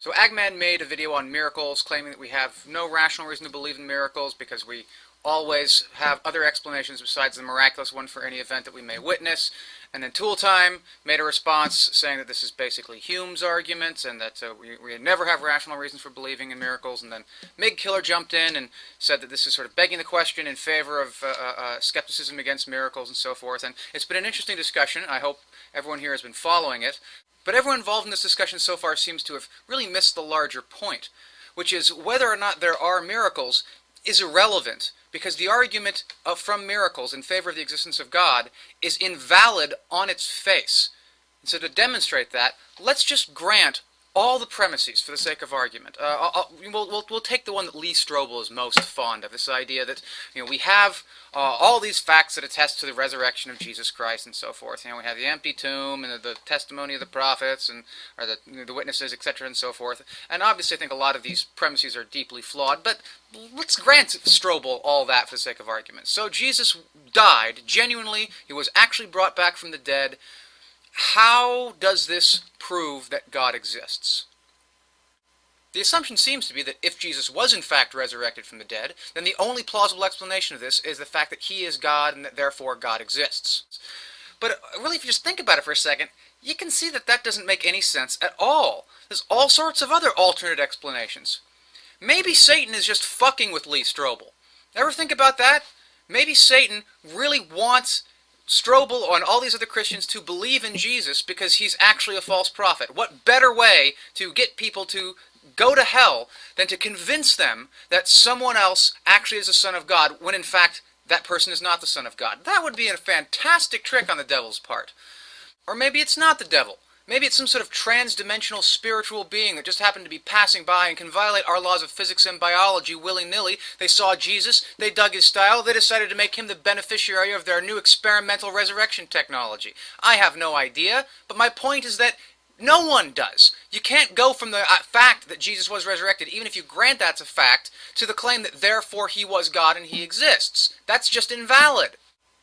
So Agman made a video on miracles, claiming that we have no rational reason to believe in miracles because we always have other explanations besides the miraculous one for any event that we may witness. And then Tooltime made a response saying that this is basically Hume's argument and that we never have rational reasons for believing in miracles. And then Mig Killer jumped in and said that this is sort of begging the question in favor of skepticism against miracles and so forth. And it's been an interesting discussion. I hope everyone here has been following it. But everyone involved in this discussion so far seems to have really missed the larger point, which is whether or not there are miracles is irrelevant, because the argument from miracles in favor of the existence of God is invalid on its face. And so to demonstrate that, let's just grant all the premises for the sake of argument. We'll take the one that Lee Strobel is most fond of, this idea that we have all these facts that attest to the resurrection of Jesus Christ and so forth. We have the empty tomb and the testimony of the prophets and or the witnesses, etc., and so forth. And obviously, I think a lot of these premises are deeply flawed. But let's grant Strobel all that for the sake of argument. So Jesus died genuinely; he was actually brought back from the dead. How does this prove that God exists? The assumption seems to be that if Jesus was in fact resurrected from the dead, then the only plausible explanation of this is the fact that he is God and that therefore God exists. But really, if you just think about it for a second, you can see that that doesn't make any sense at all. There's all sorts of other alternate explanations. Maybe Satan is just fucking with Lee Strobel. Ever think about that? Maybe Satan really wants Strobel and all these other Christians to believe in Jesus because he's actually a false prophet. What better way to get people to go to hell than to convince them that someone else actually is the Son of God when in fact that person is not the Son of God? That would be a fantastic trick on the devil's part. Or maybe it's not the devil. Maybe it's some sort of trans-dimensional spiritual being that just happened to be passing by and can violate our laws of physics and biology willy-nilly. They saw Jesus, they dug his style, they decided to make him the beneficiary of their new experimental resurrection technology. I have no idea, but my point is that no one does. You can't go from the fact that Jesus was resurrected, even if you grant that's a fact, to the claim that therefore he was God and he exists. That's just invalid.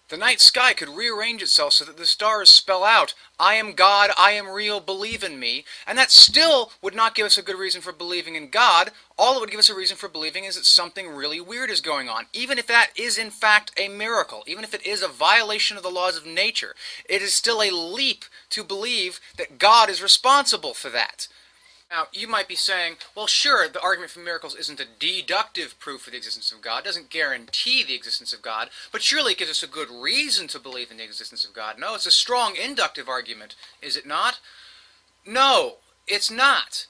The night sky could rearrange itself so that the stars spell out, "I am God, I am real, believe in me," and that still would not give us a good reason for believing in God. All it would give us a reason for believing is that something really weird is going on. Even if that is in fact a miracle, even if it is a violation of the laws of nature, it is still a leap to believe that God is responsible for that. Now, you might be saying, well, sure, the argument for miracles isn't a deductive proof for the existence of God, doesn't guarantee the existence of God, but surely it gives us a good reason to believe in the existence of God. No, it's a strong inductive argument, is it not? No, it's not.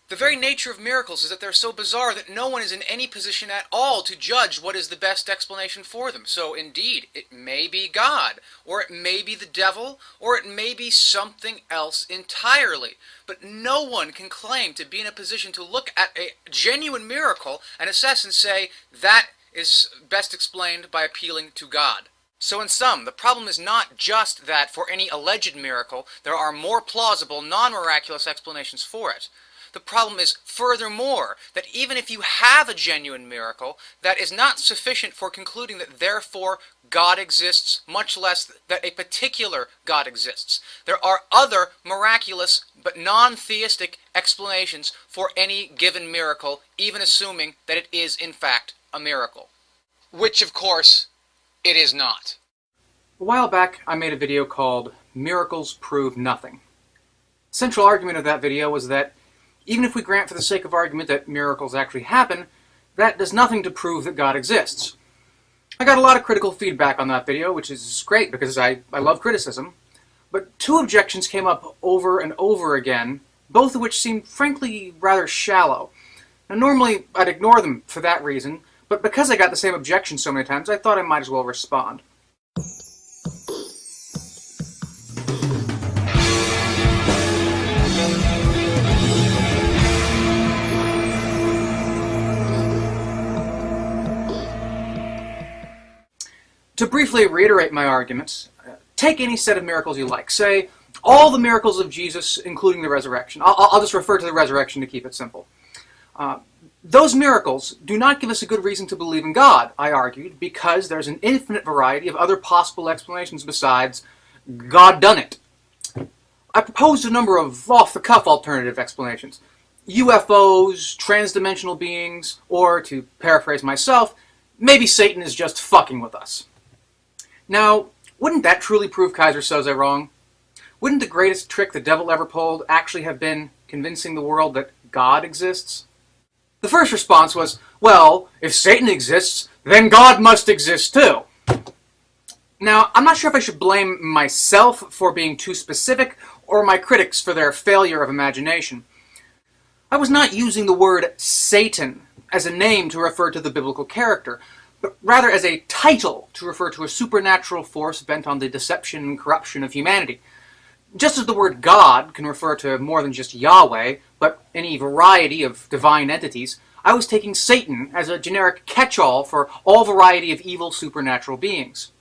The very nature of miracles is that they're so bizarre that no one is in any position at all to judge what is the best explanation for them. So indeed, it may be God, or it may be the devil, or it may be something else entirely. But no one can claim to be in a position to look at a genuine miracle and assess and say, that is best explained by appealing to God. So in sum, the problem is not just that for any alleged miracle, there are more plausible, non-miraculous explanations for it. The problem is, furthermore, that even if you have a genuine miracle, that is not sufficient for concluding that therefore God exists, much less that a particular God exists. There are other miraculous but non-theistic explanations for any given miracle, even assuming that it is in fact a miracle. Which, of course, it is not. A while back, I made a video called "Miracles Prove Nothing." The central argument of that video was that even if we grant for the sake of argument that miracles actually happen, that does nothing to prove that God exists. I got a lot of critical feedback on that video, which is great because I love criticism, but two objections came up over and over again, both of which seemed frankly rather shallow. Now normally I'd ignore them for that reason, but because I got the same objection so many times, I thought I might as well respond. To briefly reiterate my arguments, take any set of miracles you like. Say, all the miracles of Jesus, including the resurrection. I'll just refer to the resurrection to keep it simple. Those miracles do not give us a good reason to believe in God, I argued, because there's an infinite variety of other possible explanations besides God done it. I proposed a number of off-the-cuff alternative explanations. UFOs, transdimensional beings, or, to paraphrase myself, maybe Satan is just fucking with us. Now, wouldn't that truly prove Kaiser Soze wrong? Wouldn't the greatest trick the devil ever pulled actually have been convincing the world that God exists? The first response was, well, if Satan exists, then God must exist too. Now, I'm not sure if I should blame myself for being too specific or my critics for their failure of imagination. I was not using the word Satan as a name to refer to the biblical character, but rather as a title to refer to a supernatural force bent on the deception and corruption of humanity. Just as the word God can refer to more than just Yahweh, but any variety of divine entities, I was taking Satan as a generic catch-all for all variety of evil supernatural beings.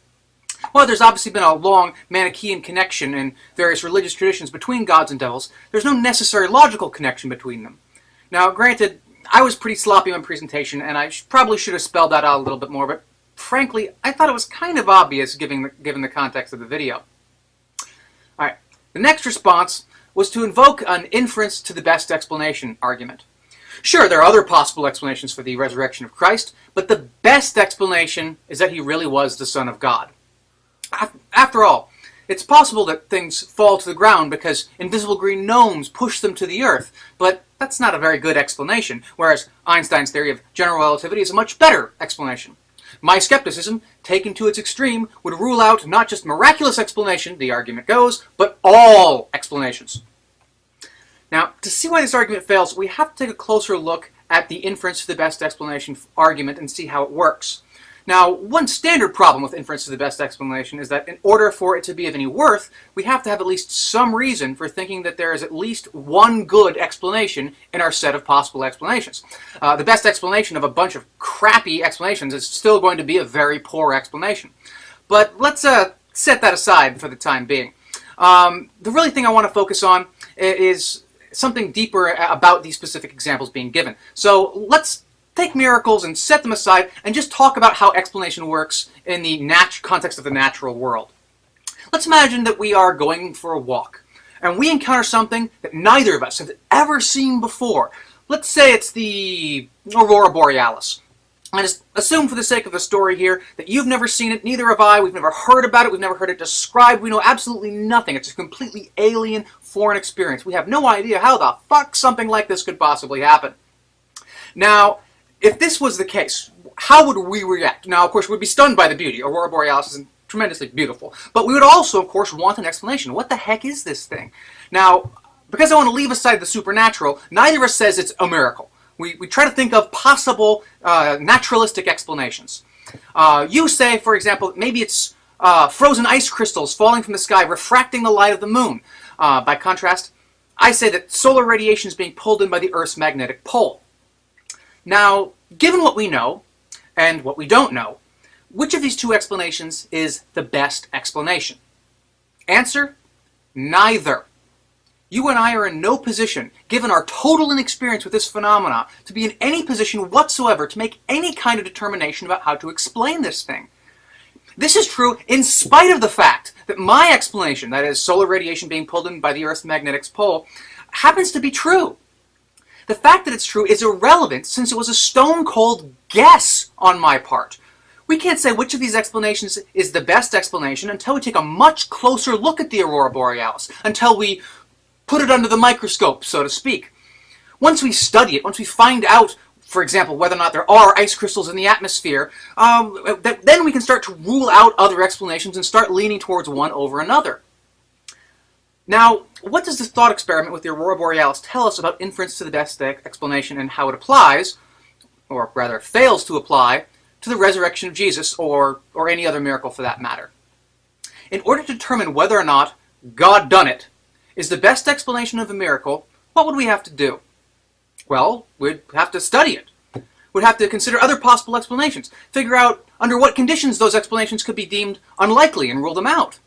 While there's obviously been a long Manichaean connection in various religious traditions between gods and devils, there's no necessary logical connection between them. Now, granted, I was pretty sloppy in my presentation, and I probably should have spelled that out a little bit more, but frankly, I thought it was kind of obvious given the context of the video. Alright, the next response was to invoke an inference to the best explanation argument. Sure, there are other possible explanations for the resurrection of Christ, but the best explanation is that he really was the Son of God. After all, it's possible that things fall to the ground because invisible green gnomes push them to the earth, but that's not a very good explanation, whereas Einstein's theory of general relativity is a much better explanation. My skepticism, taken to its extreme, would rule out not just miraculous explanation, the argument goes, but all explanations. Now, to see why this argument fails, we have to take a closer look at the inference to the best explanation argument and see how it works. Now, one standard problem with inference to the best explanation is that in order for it to be of any worth, we have to have at least some reason for thinking that there is at least one good explanation in our set of possible explanations. The best explanation of a bunch of crappy explanations is still going to be a very poor explanation. But let's set that aside for the time being. The really thing I want to focus on is something deeper about these specific examples being given. So let's take miracles and set them aside and just talk about how explanation works in the context of the natural world. Let's imagine that we are going for a walk and we encounter something that neither of us have ever seen before. Let's say it's the aurora borealis. I just assume for the sake of the story here that you've never seen it, neither have I, we've never heard about it, we've never heard it described, we know absolutely nothing. It's a completely alien, foreign experience. We have no idea how the fuck something like this could possibly happen. Now, if this was the case, how would we react? Now, of course, we'd be stunned by the beauty. Aurora borealis is tremendously beautiful. But we would also, of course, want an explanation. What the heck is this thing? Now, because I want to leave aside the supernatural, neither of us says it's a miracle. We try to think of possible naturalistic explanations. You say, for example, maybe it's frozen ice crystals falling from the sky, refracting the light of the moon. By contrast, I say that solar radiation is being pulled in by the Earth's magnetic pole. Now, given what we know, and what we don't know, which of these two explanations is the best explanation? Answer: neither. You and I are in no position, given our total inexperience with this phenomena, to be in any position whatsoever to make any kind of determination about how to explain this thing. This is true in spite of the fact that my explanation, that is, solar radiation being pulled in by the Earth's magnetic pole, happens to be true. The fact that it's true is irrelevant since it was a stone-cold guess on my part. We can't say which of these explanations is the best explanation until we take a much closer look at the aurora borealis, until we put it under the microscope, so to speak. Once we study it, once we find out, for example, whether or not there are ice crystals in the atmosphere, then we can start to rule out other explanations and start leaning towards one over another. Now, what does this thought experiment with the aurora borealis tell us about inference to the best explanation and how it applies, or rather fails to apply, to the resurrection of Jesus or any other miracle for that matter? In order to determine whether or not God done it is the best explanation of a miracle, what would we have to do? Well, we'd have to study it. We'd have to consider other possible explanations, figure out under what conditions those explanations could be deemed unlikely and rule them out.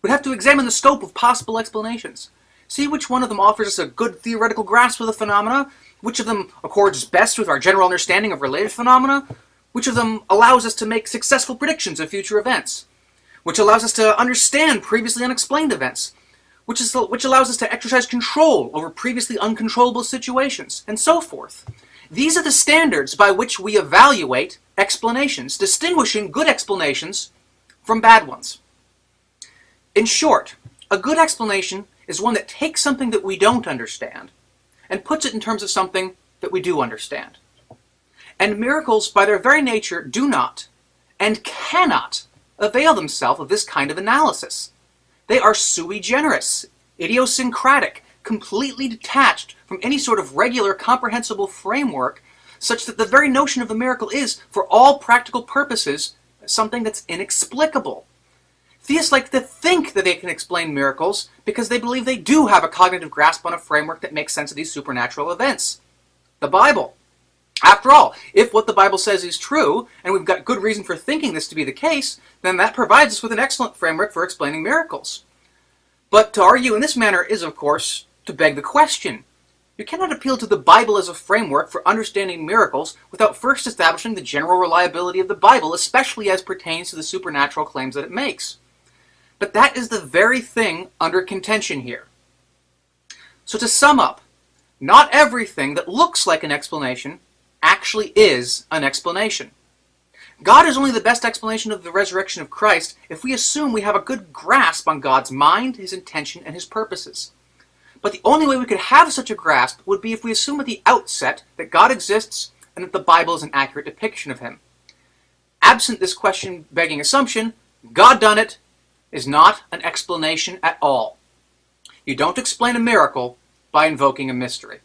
We'd have to examine the scope of possible explanations, see which one of them offers us a good theoretical grasp of the phenomena, which of them accords best with our general understanding of related phenomena, which of them allows us to make successful predictions of future events, which allows us to understand previously unexplained events, which allows us to exercise control over previously uncontrollable situations, and so forth. These are the standards by which we evaluate explanations, distinguishing good explanations from bad ones. In short, a good explanation is one that takes something that we don't understand and puts it in terms of something that we do understand. And miracles, by their very nature, do not and cannot avail themselves of this kind of analysis. They are sui generis, idiosyncratic, completely detached from any sort of regular, comprehensible framework, such that the very notion of a miracle is, for all practical purposes, something that's inexplicable. Theists like to think that they can explain miracles because they believe they do have a cognitive grasp on a framework that makes sense of these supernatural events. The Bible. After all, if what the Bible says is true, and we've got good reason for thinking this to be the case, then that provides us with an excellent framework for explaining miracles. But to argue in this manner is, of course, to beg the question. You cannot appeal to the Bible as a framework for understanding miracles without first establishing the general reliability of the Bible, especially as pertains to the supernatural claims that it makes. But that is the very thing under contention here. So to sum up, not everything that looks like an explanation actually is an explanation. God is only the best explanation of the resurrection of Christ if we assume we have a good grasp on God's mind, His intention, and His purposes. But the only way we could have such a grasp would be if we assume at the outset that God exists and that the Bible is an accurate depiction of Him. Absent this question-begging assumption, God done it is not an explanation at all. You don't explain a miracle by invoking a mystery.